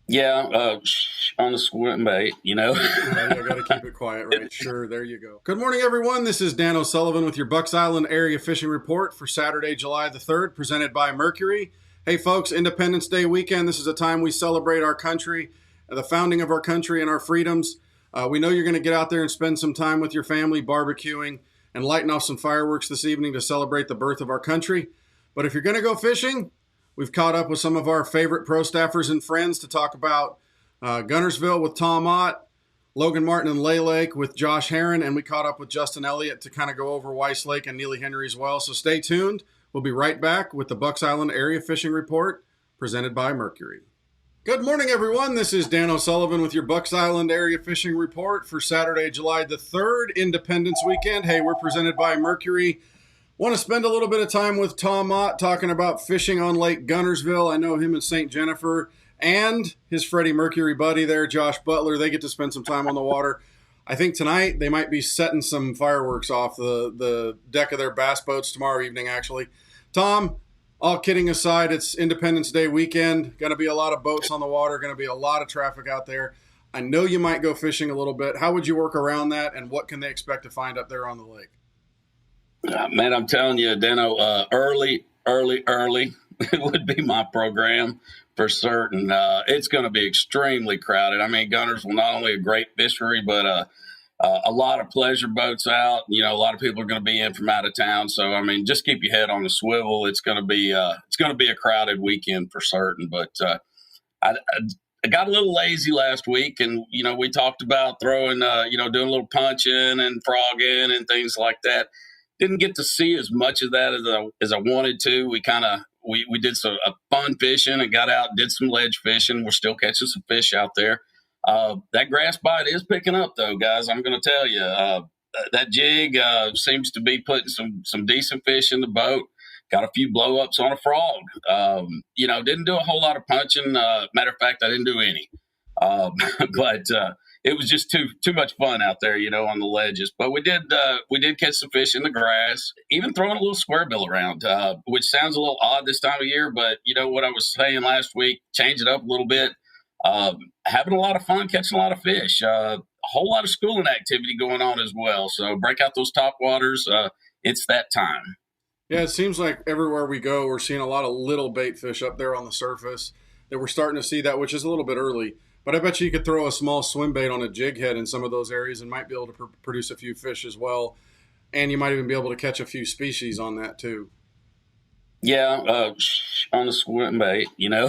Yeah, on the swim bait. Yeah, you got to keep it quiet, right? Sure, there you go. Good morning, everyone. This is Dan O'Sullivan with your Bucks Island Area Fishing Report for Saturday, July the 3rd, presented by Mercury. Hey, folks, Independence Day weekend. This is a time we celebrate our country, the founding of our country, and our freedoms. We know you're going to get out there and spend some time with your family barbecuing and lighting off some fireworks this evening to celebrate the birth of our country. But if you're going to go fishing, we've caught up with some of our favorite pro staffers and friends to talk about Guntersville with Tom Ott, Logan Martin and Lay Lake with Josh Herron, and we caught up with Justin Elliott to kind of go over Weiss Lake and Neely Henry as well. So stay tuned. We'll be right back with the Bucks Island Area Fishing Report presented by Mercury. Good morning, everyone. This is Dan O'Sullivan with your Bucks Island Area Fishing Report for Saturday, July the 3rd, Independence Weekend. Hey, we're presented by Mercury. Want to spend a little bit of time with Tom Ott talking about fishing on Lake Guntersville. I know him and St. Jennifer and his Freddie Mercury buddy there, Josh Butler. They get to spend some time on the water. I think tonight they might be setting some fireworks off the deck of their bass boats tomorrow evening, actually. Tom, all kidding aside, it's Independence Day weekend. Going to be a lot of boats on the water, going to be a lot of traffic out there. I know you might go fishing a little bit. How would you work around that, and what can they expect to find up there on the lake? Man, I'm telling you, Dano, early would be my program for certain. It's going to be extremely crowded. I mean, Guntersville, not only a great fishery, but a lot of pleasure boats out. A lot of people are going to be in from out of town. So, I mean, just keep your head on the swivel. It's going to be a crowded weekend for certain. But I got a little lazy last week, and we talked about throwing, doing a little punching and frogging and things like that. Didn't get to see as much of that as I wanted to. We did some fun fishing and got out and did some ledge fishing. We're still catching some fish out there. That grass bite is picking up, though, guys. I'm going to tell you, that jig seems to be putting some decent fish in the boat. Got a few blow ups on a frog. Didn't do a whole lot of punching. Matter of fact, I didn't do any. But it was just too much fun out there, on the ledges. But we did catch some fish in the grass, even throwing a little square bill around, which sounds a little odd this time of year. But what I was saying last week, change it up a little bit. Having a lot of fun, catching a lot of fish. A whole lot of schooling activity going on as well. So break out those top waters. It's that time. Yeah, it seems like everywhere we go, we're seeing a lot of little bait fish up there on the surface. That we're starting to see that, which is a little bit early. But I bet you could throw a small swim bait on a jig head in some of those areas and might be able to produce a few fish as well. And you might even be able to catch a few species on that too. Yeah, on the swim bait, Yeah,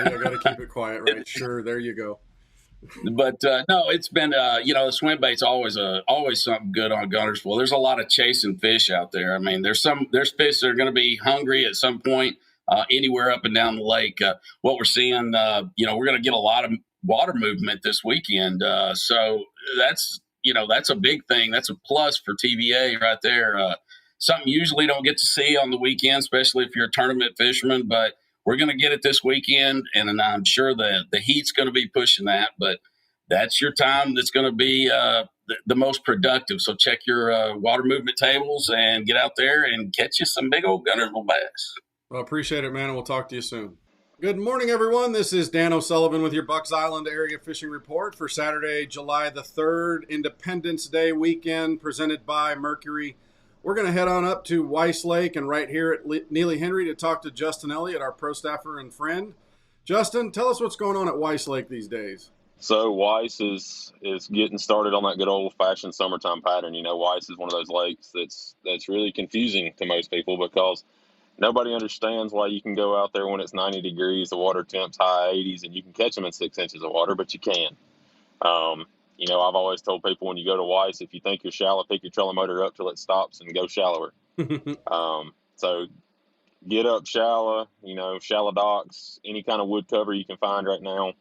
you got to keep it quiet, right? Sure, there you go. But no, it's been the swim bait's always something good on Guntersville. There's a lot of chasing fish out there. I mean, there's fish that are going to be hungry at some point anywhere up and down the lake. What we're seeing, we're going to get a lot of water movement this weekend. So that's a big thing. That's a plus for TVA right there. Something you usually don't get to see on the weekend, especially if you're a tournament fisherman, but we're going to get it this weekend, and I'm sure the heat's going to be pushing that, but that's your time that's going to be the most productive. So check your water movement tables and get out there and catch you some big old Guntersville bass. Well, appreciate it, man, and we'll talk to you soon. Good morning, everyone. This is Dan O'Sullivan with your Bucks Island Area Fishing Report for Saturday, July the 3rd, Independence Day weekend, presented by Mercury. We're going to head on up to Weiss Lake and right here at Neely Henry to talk to Justin Elliott, our pro staffer and friend. Justin, tell us what's going on at Weiss Lake these days. So Weiss is getting started on that good old-fashioned summertime pattern. Weiss is one of those lakes that's really confusing to most people because nobody understands why you can go out there when it's 90 degrees, the water temp's high 80s, and you can catch them in 6 inches of water, but you can. I've always told people when you go to Weiss, if you think you're shallow, pick your trolling motor up till it stops and go shallower. So get up shallow, shallow docks, any kind of wood cover you can find right now.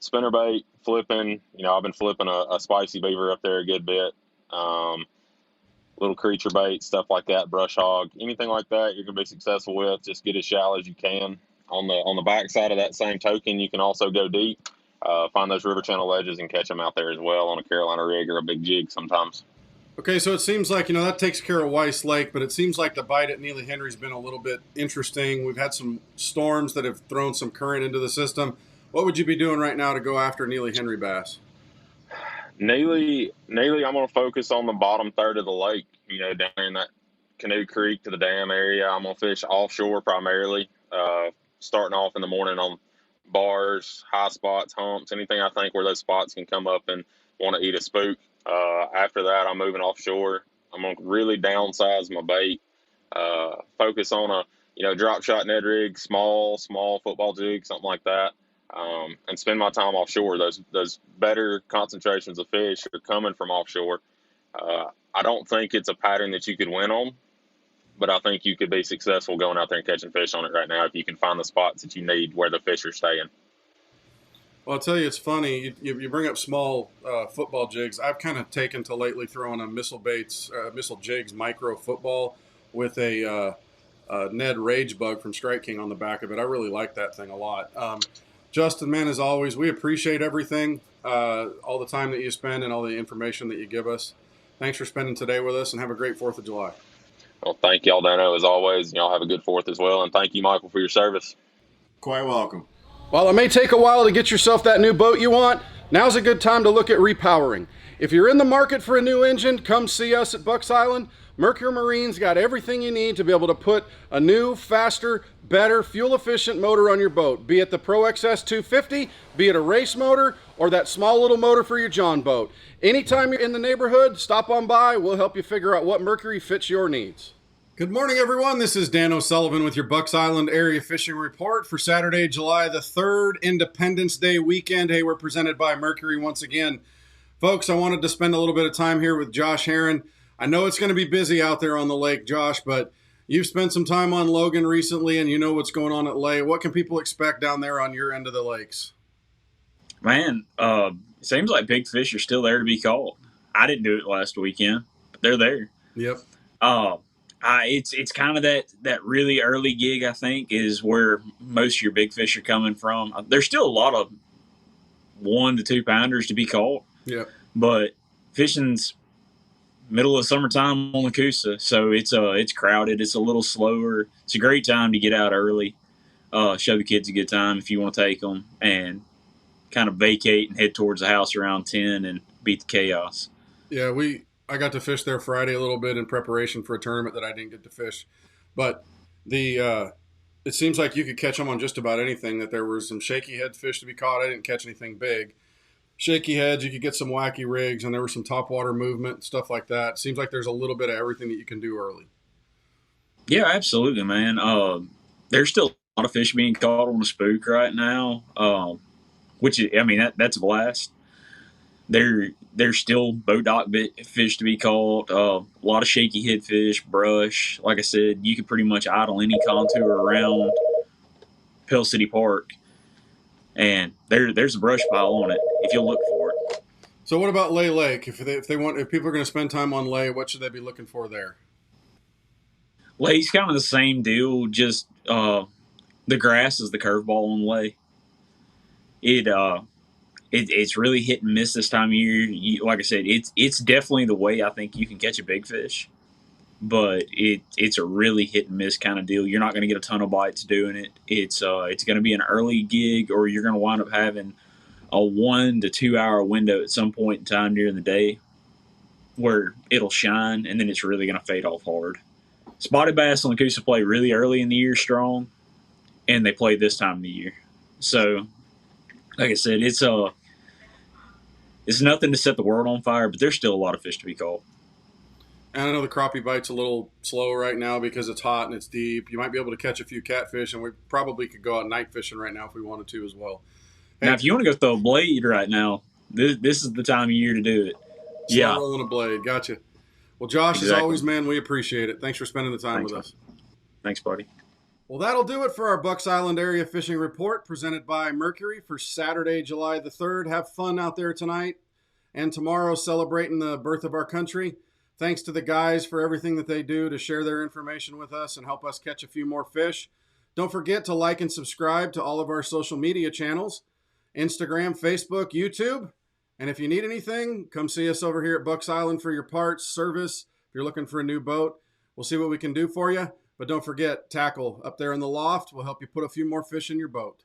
Spinnerbait, flipping, I've been flipping a spicy beaver up there a good bit. Little creature bait, stuff like that, brush hog, anything like that you're going to be successful with. Just get as shallow as you can. On the back side of that same token, you can also go deep. Find those river channel ledges and catch them out there as well on a Carolina rig or a big jig sometimes. Okay, so it seems like, that takes care of Weiss Lake, but it seems like the bite at Neely Henry's been a little bit interesting. We've had some storms that have thrown some current into the system. What would you be doing right now to go after Neely Henry bass? Neely, I'm going to focus on the bottom third of the lake, down in that Canoe Creek to the dam area. I'm going to fish offshore primarily, starting off in the morning on bars, high spots, humps, anything I think where those spots can come up and want to eat a spook. After that, I'm moving offshore. I'm going to really downsize my bait, focus on a, drop shot Ned rig, small football jig, something like that. And spend my time offshore. Those better concentrations of fish are coming from offshore. I don't think it's a pattern that you could win on, but I think you could be successful going out there and catching fish on it right now if you can find the spots that you need where the fish are staying. Well, I'll tell you, it's funny. You bring up small football jigs. I've kind of taken to lately throwing a missile jigs micro football with a Ned Rage Bug from Strike King on the back of it. I really like that thing a lot. Justin, man, as always, we appreciate everything, all the time that you spend and all the information that you give us. Thanks for spending today with us, and have a great 4th of July. Well, thank y'all, Dano, as always. Y'all have a good 4th as well, and thank you, Michael, for your service. Quite welcome. While it may take a while to get yourself that new boat you want, now's a good time to look at repowering. If you're in the market for a new engine, come see us at Bucks Island. Mercury Marine's got everything you need to be able to put a new, faster, better, fuel-efficient motor on your boat, be it the Pro XS 250, be it a race motor, or that small little motor for your John boat. Anytime you're in the neighborhood, stop on by. We'll help you figure out what Mercury fits your needs. Good morning, everyone. This is Dan O'Sullivan with your Bucks Island Area Fishing Report for Saturday, July the 3rd, Independence Day weekend. Hey, we're presented by Mercury once again. Folks, I wanted to spend a little bit of time here with Josh Herron. I know it's going to be busy out there on the lake, Josh, but you've spent some time on Logan recently, and you know what's going on at Lay. What can people expect down there on your end of the lakes? Man, it seems like big fish are still there to be caught. I didn't do it last weekend, but they're there. Yep. It's kind of that really early gig, I think, is where most of your big fish are coming from. There's still a lot of 1 to 2 pounders to be caught. Yep. But fishing's middle of summertime on the Coosa, so it's crowded. It's a little slower. It's a great time to get out early, show the kids a good time if you want to take them, and kind of vacate and head towards the house around 10 and beat the chaos. Yeah, I got to fish there Friday a little bit in preparation for a tournament that I didn't get to fish, but it seems like you could catch them on just about anything. That there was some shaky head fish to be caught. I didn't catch anything big. Shaky heads, you could get some wacky rigs, and there was some topwater movement, stuff like that. Seems like there's a little bit of everything that you can do early. Yeah, absolutely, man. There's still a lot of fish being caught on the spook right now, which is, I mean, that's a blast. There's still boat dock fish to be caught, a lot of shaky head fish, brush. Like I said, you could pretty much idle any contour around Pell City Park, and there's a brush pile on it if you'll look for it. So what about Lay Lake? If people are going to spend time on Lay, what should they be looking for there? Lay's kind of the same deal, just the grass is the curveball on Lay. It's really hit and miss this time of year. Like I said, it's definitely the way I think you can catch a big fish, but it's a really hit and miss kind of deal. You're not going to get a ton of bites doing it. It's going to be an early gig, or you're going to wind up having a 1 to 2 hour window at some point in time during the day where it'll shine, and then it's really going to fade off hard. Spotted bass on the Coosa play really early in the year strong, and they play this time of the year. So, like I said, it's nothing to set the world on fire, but there's still a lot of fish to be caught. And I know the crappie bite's a little slow right now because it's hot and it's deep. You might be able to catch a few catfish, and we probably could go out night fishing right now if we wanted to as well. Hey, now, if you want to go throw a blade right now, this is the time of year to do it. Yeah, rolling a blade. Gotcha. Well, Josh, exactly. As always, man, we appreciate it. Thanks for spending the time with us. Thanks, buddy. Well, that'll do it for our Bucks Island Area Fishing Report presented by Mercury for Saturday, July the 3rd. Have fun out there tonight and tomorrow celebrating the birth of our country. Thanks to the guys for everything that they do to share their information with us and help us catch a few more fish. Don't forget to like and subscribe to all of our social media channels, Instagram, Facebook, YouTube. And if you need anything, come see us over here at Bucks Island for your parts, service. If you're looking for a new boat, we'll see what we can do for you. But don't forget, tackle up there in the loft will help you put a few more fish in your boat.